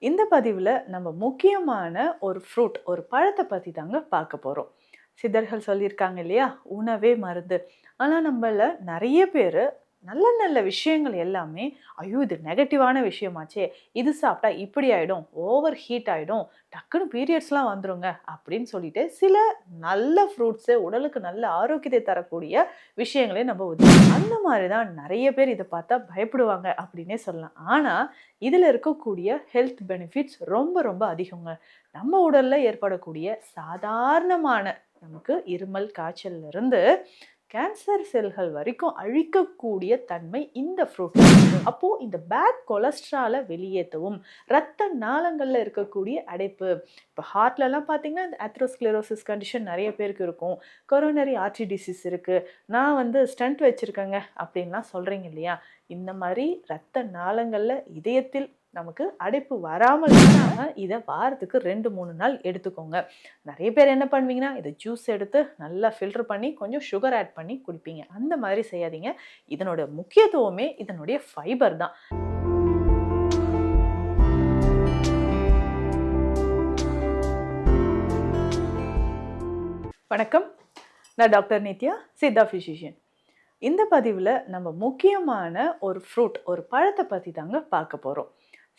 இந்த பதிவில் நம்ம முக்கியமான ஒரு ஃப்ரூட் ஒரு பழத்தை பற்றி தாங்க பார்க்க போகிறோம். சித்தர்கள் சொல்லியிருக்காங்க இல்லையா, உணவே மருந்து. ஆனால் நம்மள நிறைய பேர் நல்ல நல்ல விஷயங்கள் எல்லாமே, ஐயோ இது நெகட்டிவான விஷயமாச்சே, இது சாப்பிட்டா இப்படி ஆகிடும், ஓவர் ஹீட் ஆகிடும், டக்குன்னு பீரியட்ஸ்லாம் வந்துருங்க அப்படின்னு சொல்லிட்டு சில நல்ல ஃப்ரூட்ஸு உடலுக்கு நல்ல ஆரோக்கியத்தை தரக்கூடிய விஷயங்களே நம்ம அந்த மாதிரி தான் நிறைய பேர் இதை பார்த்தா பயப்படுவாங்க அப்படின்னே சொல்லலாம். ஆனால் இதில் இருக்கக்கூடிய ஹெல்த் பெனிஃபிட்ஸ் ரொம்ப ரொம்ப அதிகங்க. நம்ம உடலில் ஏற்படக்கூடிய சாதாரணமான நமக்கு இருமல் காய்ச்சல்ல இருந்து கேன்சர் செல்கள் வரைக்கும் அழிக்கக்கூடிய தன்மை இந்த ஃப்ரூட். அப்போ இந்த பேட் கொலஸ்ட்ராலை வெளியேற்றவும், இரத்த நாளங்களில் இருக்கக்கூடிய அடைப்பு, இப்போ ஹார்ட்லலாம் பார்த்தீங்கன்னா இந்த ஆத்ரோஸ்க்ளரோசிஸ் கண்டிஷன் நிறைய பேருக்கு இருக்கும், கொரோனரி ஆர்டரி டிசீஸ் இருக்குது, நான் வந்து ஸ்டண்ட் வச்சுருக்கேங்க அப்படின்லாம் சொல்கிறீங்க இல்லையா, இந்த மாதிரி இரத்த நாளங்களில் இதயத்தில் நமக்கு அடைப்பு வராமல் இதை வாரத்துக்கு 2-3 நாள் எடுத்துக்கோங்க. நிறைய பேர் என்ன பண்ணுவீங்கன்னா, இதை ஜூஸ் எடுத்து நல்லா ஃபில்டர் பண்ணி கொஞ்சம் சுகர் ஆட் பண்ணி குடிப்பீங்க. அந்த மாதிரி செய்யாதீங்க. இதனோட முக்கியத்துவமே இதனுடைய ஃபைபர் தான். வணக்கம், நான் டாக்டர் நித்யா, சித்தா ஃபிசிஷியன். இந்த பதிவில் நம்ம முக்கியமான ஒரு ஃப்ரூட் ஒரு பழத்தை பற்றி தாங்க பார்க்க போகிறோம்.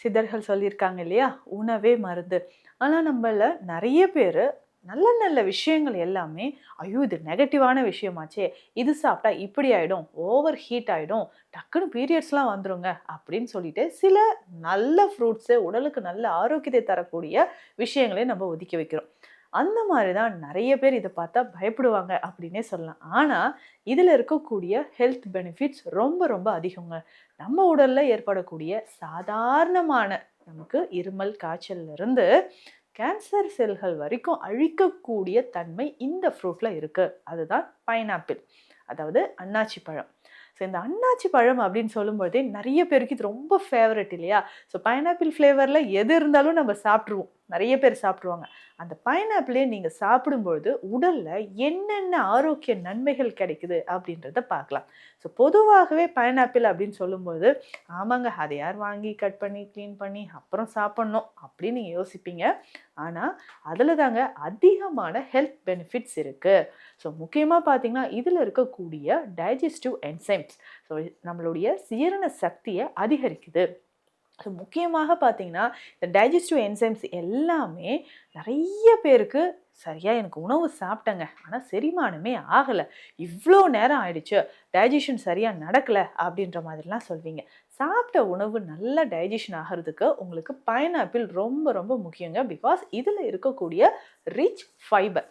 சித்தர்கள் சொல்லியிருக்காங்க இல்லையா, உணவே மருந்து. ஆனால் நம்மள நிறைய பேர் நல்ல நல்ல விஷயங்கள் எல்லாமே, ஐயோ இது நெகட்டிவான விஷயமாச்சே, இது சாப்பிட்டா இப்படி ஆகிடும், ஓவர் ஹீட் ஆகிடும், டக்குன்னு பீரியட்ஸ்லாம் வந்துருங்க அப்படின்னு சொல்லிட்டு சில நல்ல ஃப்ரூட்ஸு உடலுக்கு நல்ல ஆரோக்கியத்தை தரக்கூடிய விஷயங்களே நம்ம ஒதுக்கி வைக்கிறோம். அந்த மாதிரி தான் நிறைய பேர் இதை பார்த்தா பயப்படுவாங்க அப்படின்னே சொல்லலாம். ஆனால் இதில் இருக்கக்கூடிய ஹெல்த் பெனிஃபிட்ஸ் ரொம்ப ரொம்ப அதிகங்க. நம்ம உடலில் ஏற்படக்கூடிய சாதாரணமான நமக்கு இருமல் காய்ச்சல்ல இருந்து கேன்சர் செல்கள் வரைக்கும் அழிக்கக்கூடிய தன்மை இந்த ஃப்ரூட்டில் இருக்குது. அதுதான் பைனாப்பிள், அதாவது அன்னாச்சி பழம். ஸோ இந்த அன்னாச்சி பழம் அப்படின்னு சொல்லும்போதே நிறைய பேருக்கு இது ரொம்ப ஃபேவரட் இல்லையா. ஸோ பைனாப்பிள் ஃப்ளேவரில் எது இருந்தாலும் நம்ம சாப்பிட்ருவோம், நிறைய பேர் சாப்பிட்ருவாங்க. அந்த பைனாப்பிளே நீங்கள் சாப்பிடும்பொழுது உடலில் என்னென்ன ஆரோக்கிய நன்மைகள் கிடைக்குது அப்படின்றத பார்க்கலாம். ஸோ பொதுவாகவே பைனாப்பிள் அப்படின்னு சொல்லும்போது, ஆமாங்க அதை யார் வாங்கி கட் பண்ணி க்ளீன் பண்ணி அப்புறம் சாப்பிட்ணும் அப்படின்னு நீங்கள் யோசிப்பீங்க. ஆனால் அதில் தாங்க அதிகமான ஹெல்த் பெனிஃபிட்ஸ் இருக்குது. ஸோ முக்கியமாக பார்த்தீங்கன்னா இதில் இருக்கக்கூடிய டைஜஸ்டிவ் என்சைம்ஸ், ஸோ நம்மளுடைய ஜீரண சக்தியை அதிகரிக்குது. ஸோ முக்கியமாக பார்த்தீங்கன்னா இந்த டைஜஸ்டிவ் என்சைம்ஸ் எல்லாமே நிறைய பேருக்கு, சரியா எனக்கு உணவு சாப்பிட்டேங்க ஆனால் செரிமானமே ஆகலை, இவ்வளோ நேரம் ஆயிடுச்சு, டைஜஷன் சரியாக நடக்கலை அப்படின்ற மாதிரிலாம் சொல்வீங்க. சாப்பிட்ட உணவு நல்லா டைஜஷன் ஆகிறதுக்கு உங்களுக்கு பைனாப்பிள் ரொம்ப ரொம்ப முக்கியங்க. பிகாஸ் இதில் இருக்கக்கூடிய ரிச் ஃபைபர்,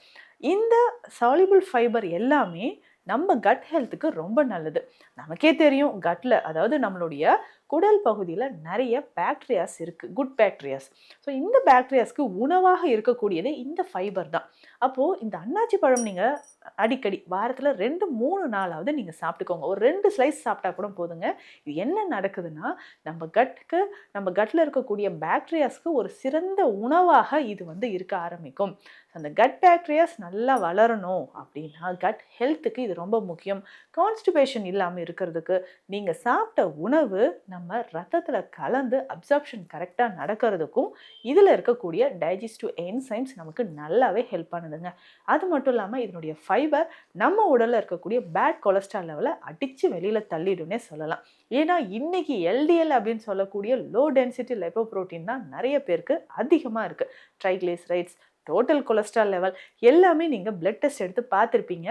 இந்த சால்யுபிள் ஃபைபர் எல்லாமே நம்ம கட் ஹெல்த்துக்கு ரொம்ப நல்லது. நமக்கே தெரியும் கட்டில், அதாவது நம்மளுடைய குடல் பகுதியில் நிறைய பாக்டீரியாஸ் இருக்குது, குட் பாக்டீரியாஸ். ஸோ இந்த பாக்டீரியாஸ்க்கு உணவாக இருக்கக்கூடியதே இந்த ஃபைபர் தான். அப்போது இந்த அன்னாச்சி பழம் நீங்கள் அடிக்கடி வாரத்தில் 2-3 நாளாவது நீங்கள் சாப்பிட்டுக்கோங்க. ஒரு 2 ஸ்லைஸ் சாப்பிட்டா கூட போதுங்க. இது என்ன நடக்குதுன்னா, நம்ம கட்டில் இருக்கக்கூடிய பாக்டீரியாஸ்க்கு ஒரு சிறந்த உணவாக இது வந்து இருக்க ஆரம்பிக்கும். அந்த கட் பாக்டீரியாஸ் நல்லா வளரணும் அப்படின்னா கட் ஹெல்த்துக்கு இது ரொம்ப முக்கியம். கான்ஸ்டிபேஷன் இல்லாமல் இருக்கிறதுக்கு நீங்கள் சாப்பிட்ட உணவு நம்ம ரத்தத்தில் கலந்து அப்சார்ப்ஷன் கரெக்டாக நடக்கிறதுக்கும் இதில் இருக்கக்கூடிய டைஜஸ்டிவ் என்சைம்ஸ் நமக்கு நல்லாவே ஹெல்ப் பண்ணுதுங்க. அது மட்டும் இல்லாமல் இதனுடைய ஃபைபர் நம்ம உடலில் இருக்கக்கூடிய பேட் கொலஸ்ட்ரால் லெவலை அடித்து வெளியில் தள்ளிடுன்னே சொல்லலாம். ஏன்னா இன்னைக்கு எல்டிஎல் அப்படின்னு சொல்லக்கூடிய லோ டென்சிட்டி லைப்போப்ரோட்டீன் தான் நிறைய பேருக்கு அதிகமாக இருக்குது. ட்ரைக்ளிசரைட்ஸ், டோட்டல் கொலஸ்ட்ரால் லெவல் எல்லாமே நீங்கள் பிளட் டெஸ்ட் எடுத்து பார்த்துருப்பீங்க.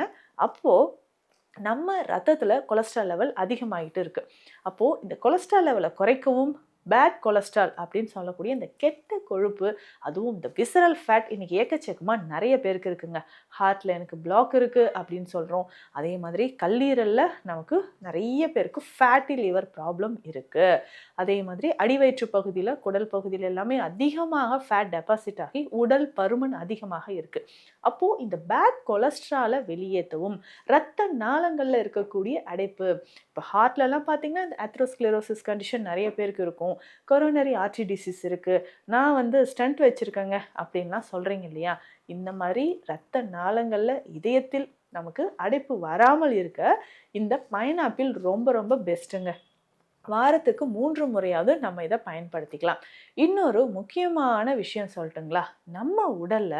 அப்போது நம்ம ரத்தத்தில் கொலஸ்ட்ரால் லெவல் அதிகமாகிட்டு இருக்குது. அப்போது இந்த கொலஸ்ட்ரால் லெவலை குறைக்கவும், பேட் கொலஸ்ட்ரால் அப்படின்னு சொல்லக்கூடிய இந்த கெட்ட கொழுப்பு, அதுவும் இந்த விசரல் ஃபேட் இன்றைக்கி ஏக்கச்சக்கமாக நிறைய பேருக்கு இருக்குங்க. ஹார்ட்டில் எனக்கு பிளாக் இருக்குது அப்படின்னு சொல்கிறோம். அதே மாதிரி கல்லீரலில் நமக்கு நிறைய பேருக்கு ஃபேட்டி லிவர் ப்ராப்ளம் இருக்குது. அதே மாதிரி அடிவயிற்று பகுதியில், குடல் பகுதியில் எல்லாமே அதிகமாக ஃபேட் டெபாசிட் ஆகி உடல் பருமன் அதிகமாக இருக்குது. அப்போது இந்த பேட் கொலஸ்ட்ராலை வெளியேற்றவும், இரத்த நாளங்களில் இருக்கக்கூடிய அடைப்பு, இப்போ ஹார்ட்லலாம் பார்த்தீங்கன்னா இந்த ஆத்ரோஸ்க்ளரோசிஸ் கண்டிஷன் நிறைய பேருக்கு இருக்கும், கொரோனரி ஆர்டரி டிசீஸ் இருக்குது, நான் வந்து ஸ்டண்ட் வச்சுருக்கேங்க அப்படின்லாம் சொல்கிறீங்க இல்லையா, இந்த மாதிரி இரத்த நாளங்களில் இதயத்தில் நமக்கு அடைப்பு வராமல் இருக்க இந்த பைனாப்பிள் ரொம்ப ரொம்ப பெஸ்ட்டுங்க. வாரத்துக்கு 3 முறையாவது நம்ம இதை பயன்படுத்திக்கலாம். இன்னொரு முக்கியமான விஷயம் சொல்லட்டுங்களா? நம்ம உடல்ல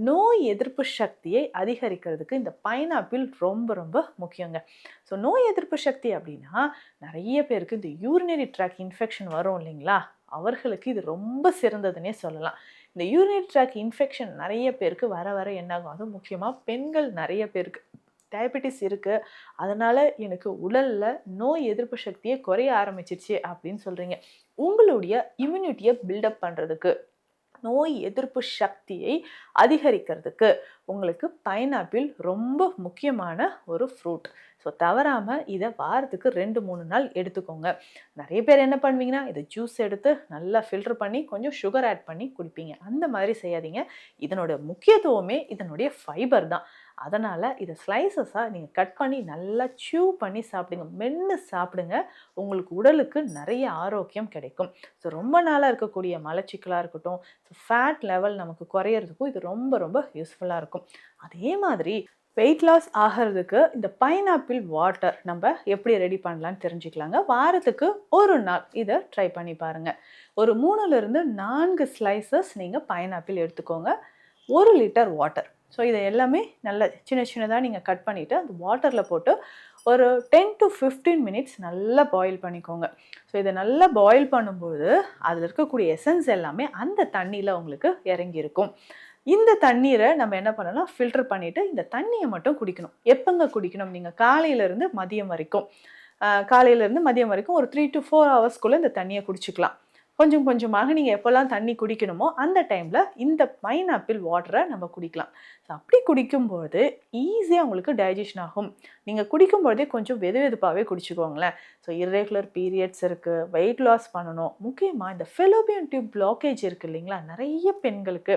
நோய் எதிர்ப்பு சக்தியை அதிகரிக்கிறதுக்கு இந்த பைனாப்பிள் ரொம்ப ரொம்ப முக்கியங்க. ஸோ நோய் எதிர்ப்பு சக்தி அப்படின்னா, நெறைய பேருக்கு இந்த யூரினரி ட்ராக்ட் இன்ஃபெக்ஷன் வரும் இல்லைங்களா? அவர்களுக்கு இது ரொம்ப சிறந்ததுன்னே சொல்லலாம். இந்த யூரினரி ட்ராக்ட் இன்ஃபெக்ஷன் நெறைய பேருக்கு வர வர என்னாகும்? அதுவும் முக்கியமா பெண்கள் நெறைய பேருக்கு டயபெட்டிஸ் இருக்கு. அதனால எனக்கு உடல்ல நோய் எதிர்ப்பு சக்தியே குறைய ஆரம்பிச்சிருச்சு அப்படின்னு சொல்றீங்க. உங்களுடைய இம்யூனிட்டிய பில்டப் பண்றதுக்கு, நோய் எதிர்ப்பு சக்தியை அதிகரிக்கிறதுக்கு உங்களுக்கு பைனாப்பிள் ரொம்ப முக்கியமான ஒரு ஃப்ரூட். ஸோ தவறாம இதை வாரத்துக்கு 2-3 நாள் எடுத்துக்கோங்க. நிறைய பேர் என்ன பண்ணுவீங்கன்னா, இதை ஜூஸ் எடுத்து நல்லா ஃபில்டர் பண்ணி கொஞ்சம் சுகர் ஆட் பண்ணி குடிப்பீங்க. அந்த மாதிரி செய்யாதீங்க. இதனோட முக்கியத்துவமே இதனுடைய ஃபைபர் தான். அதனால் இதை ஸ்லைசஸாக நீங்கள் கட் பண்ணி நல்லா சூ பண்ணி சாப்பிடுங்க. மென்று சாப்பிடுங்க. உங்களுக்கு உடலுக்கு நிறைய ஆரோக்கியம் கிடைக்கும். ஸோ ரொம்ப நாளாக இருக்கக்கூடிய மலச்சிக்கலாக இருக்கட்டும், ஸோ ஃபேட் லெவல் நமக்கு குறையிறதுக்கும் இது ரொம்ப ரொம்ப யூஸ்ஃபுல்லாக இருக்கும். அதே மாதிரி வெயிட் லாஸ் ஆகிறதுக்கு இந்த பைனாப்பிள் வாட்டர் நம்ம எப்படி ரெடி பண்ணலான்னு தெரிஞ்சுக்கலாங்க. வாரத்துக்கு ஒரு நாள் இதை ட்ரை பண்ணி பாருங்கள். ஒரு 3லிருந்து 4 ஸ்லைசஸ் நீங்கள் பைனாப்பிள் எடுத்துக்கோங்க. 1 லிட்டர் வாட்டர். ஸோ இதை எல்லாமே நல்லா சின்ன சின்னதாக நீங்கள் கட் பண்ணிவிட்டு அந்த வாட்டரில் போட்டு ஒரு 10 to 15 மினிட்ஸ் நல்லா பாயில் பண்ணிக்கோங்க. ஸோ இதை நல்லா பாயில் பண்ணும்போது அதில் இருக்கக்கூடிய எசன்ஸ் எல்லாமே அந்த தண்ணியில் உங்களுக்கு இறங்கியிருக்கும். இந்த தண்ணீரை நம்ம என்ன பண்ணலாம், ஃபில்டர் பண்ணிவிட்டு இந்த தண்ணியை மட்டும் குடிக்கணும். எப்போங்க குடிக்கணும்? நீங்கள் காலையிலேருந்து மதியம் வரைக்கும் காலையிலேருந்து மதியம் வரைக்கும் ஒரு 3 to 4 ஹவர்ஸ்க்குள்ளே இந்த தண்ணியை குடிச்சிக்கலாம். கொஞ்சம் கொஞ்சமாக நீங்கள் எப்போல்லாம் தண்ணி குடிக்கணுமோ அந்த டைமில் இந்த பைனாப்பிள் வாட்டரை நம்ம குடிக்கலாம். ஸோ அப்படி குடிக்கும்போது ஈஸியாக உங்களுக்கு டைஜஷன் ஆகும். நீங்கள் குடிக்கும்போதே கொஞ்சம் வெதுவெதுப்பாகவே குடிச்சுக்கோங்களேன். ஸோ இர்ரெகுலர் பீரியட்ஸ் இருக்குது, வெயிட் லாஸ் பண்ணணும், முக்கியமாக இந்த ஃபெலோபியன் டியூப் பிளாக்கேஜ் இருக்குது இல்லைங்களா? நிறைய பெண்களுக்கு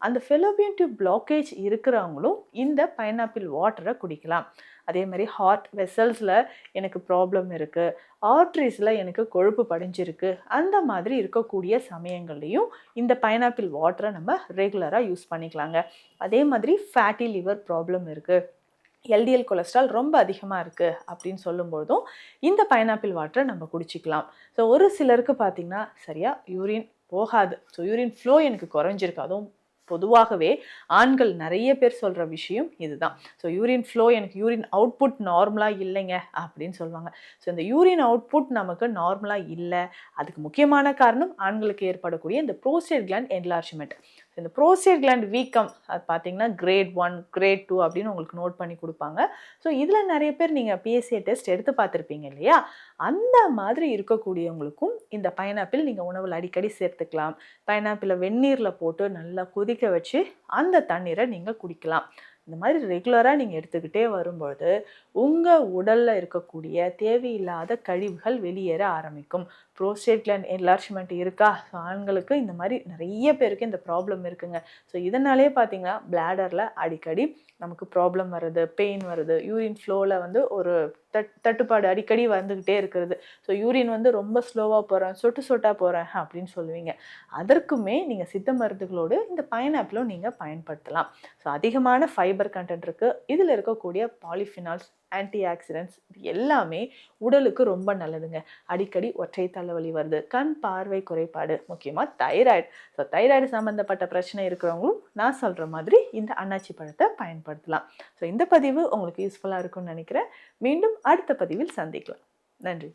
அந்த ஃபெலோபியன் டியூப் பிளாக்கேஜ் இருக்கிறவங்களும் இந்த பைனாப்பிள் வாட்டரை குடிக்கலாம். அதே மாதிரி ஹார்ட் வெசல்ஸில் எனக்கு ப்ராப்ளம் இருக்குது, ஆர்ட்ரிஸில் எனக்கு கொழுப்பு படிஞ்சிருக்கு, அந்த மாதிரி இருக்கக்கூடிய சமயங்கள்லையும் இந்த பைனாப்பிள் வாட்டரை நம்ம ரெகுலராக யூஸ் பண்ணிக்கலாங்க. அதே மாதிரி ஃபேட்டி லிவர் ப்ராப்ளம் இருக்குது, எல்டிஎல் கொலஸ்ட்ரால் ரொம்ப அதிகமாக இருக்குது அப்படின்னு சொல்லும்போதும் இந்த பைனாப்பிள் வாட்டரை நம்ம குடிச்சிக்கலாம். ஸோ ஒரு சிலருக்கு பார்த்திங்கன்னா சரியாக யூரின் போகாது. ஸோ யூரின் ஃப்ளோ எனக்கு குறைஞ்சிருக்கு. அதுவும் பொதுவாகவே ஆண்கள் நிறைய பேர் சொல்கிற விஷயம் இதுதான். ஸோ யூரின் ஃப்ளோ, எனக்கு யூரின் அவுட்புட் நார்மலாக இல்லைங்க அப்படின்னு சொல்லுவாங்க. ஸோ இந்த யூரின் அவுட்புட் நமக்கு நார்மலாக இல்லை, அதுக்கு முக்கியமான காரணம் ஆண்களுக்கு ஏற்படக்கூடிய இந்த ப்ரோஸ்டேட் கிளாண்ட் என்லார்ஜ்மெண்ட். இந்த ப்ரோஸ்டேட் கிளாண்ட் வீக்கம் அது பார்த்தீங்கன்னா கிரேட் 1, கிரேட் 2 அப்படின்னு உங்களுக்கு நோட் பண்ணி கொடுப்பாங்க. ஸோ இதில் நிறைய பேர் நீங்கள் பிஎஸ்ஏ டெஸ்ட் எடுத்து பார்த்துருப்பீங்க இல்லையா? அந்த மாதிரி இருக்கக்கூடியவங்களுக்கும் இந்த பைனாப்பிள் நீங்கள் உணவில் அடிக்கடி சேர்த்துக்கலாம். பைனாப்பிளை வெந்நீரில் போட்டு நல்லா கொதிக்க வச்சு அந்த தண்ணீரை நீங்கள் குடிக்கலாம். இந்த மாதிரி ரெகுலராக நீங்கள் எடுத்துக்கிட்டே வரும்பொழுது உங்கள் உடலில் இருக்கக்கூடிய தேவையில்லாத கழிவுகள் வெளியேற ஆரம்பிக்கும். ப்ரோஸ்டேட் கிளாண்ட் என்லார்ஜ்மெண்ட் இருக்கா? ஸோ ஆண்களுக்கு இந்த மாதிரி நிறைய பேருக்கு இந்த ப்ராப்ளம் இருக்குங்க. ஸோ இதனாலே பார்த்தீங்கன்னா பிளாடரில் அடிக்கடி நமக்கு ப்ராப்ளம் வருது, பெயின் வருது, யூரின் ஃப்ளோவில் வந்து ஒரு தட்டுப்பாடு அடிக்கடி வந்துக்கிட்டே இருக்கிறது. ஸோ யூரின் வந்து ரொம்ப ஸ்லோவாக போகிறேன், சொட்டு சொட்டாக போகிறேன் அப்படின்னு சொல்லுவீங்க. அதற்குமே நீங்கள் சித்த மருந்துகளோடு இந்த பைனாப்பிளும் நீங்கள் பயன்படுத்தலாம். ஸோ அதிகமான ஃபைபர் கண்டென்ட் இருக்குது. இதில் இருக்கக்கூடிய பாலிஃபினால்ஸ், ஆன்டி ஆக்சிடென்ட்ஸ் இது எல்லாமே உடலுக்கு ரொம்ப நல்லதுங்க. அடிக்கடி ஒற்றை தலைவலி வருது, கண் பார்வை குறைபாடு, முக்கியமாக தைராய்டு. ஸோ தைராய்டு சம்மந்தப்பட்ட பிரச்சனை இருக்கிறவங்களும் நான் சொல்கிற மாதிரி இந்த அன்னாச்சி பழத்தை பயன்படுத்தலாம். ஸோ இந்த பதிவு உங்களுக்கு யூஸ்ஃபுல்லாக இருக்கும்னு நினைக்கிறேன். மீண்டும் அடுத்த பதிவில் சந்திக்கலாம். நன்றி.